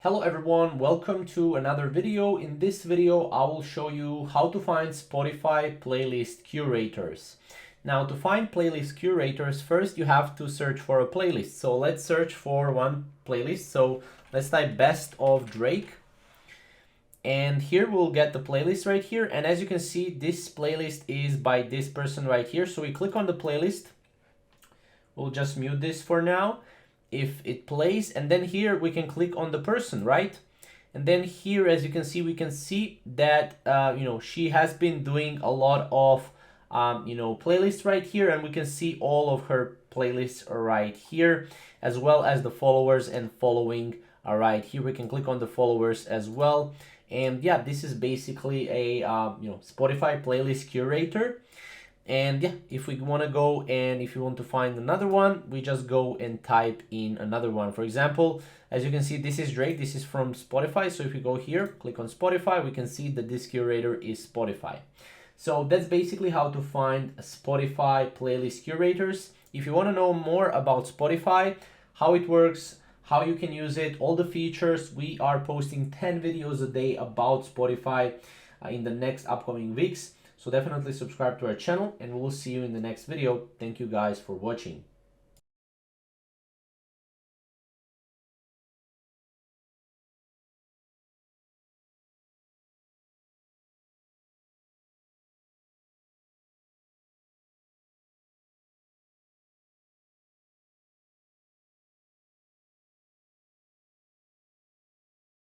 Hello everyone, welcome to another video. In this video, I will show you how to find Spotify playlist curators. Now, to find playlist curators, first you have to search for a playlist. So let's search for one playlist. So let's type best of Drake. And here we'll get the playlist right here. And as you can see, this playlist is by this person right here. So we click on the playlist. We'll just mute this for now. If it plays, and then here we can click on the person, right? And then here, as you can see, we can see that she has been doing a lot of playlists right here, and we can see all of her playlists right here, as well as the followers and following right here. We can click on the followers as well. And yeah, this is basically a Spotify playlist curator. And yeah, if we want to go and if you want to find another one, we just go and type in another one. For example, as you can see, this is Drake. This is from Spotify. So if we go here, click on Spotify, we can see that this curator is Spotify. So that's basically how to find Spotify playlist curators. If you want to know more about Spotify, how it works, how you can use it, all the features, we are posting 10 videos a day about Spotify in the next upcoming weeks. So definitely subscribe to our channel and we'll see you in the next video. Thank you guys for watching.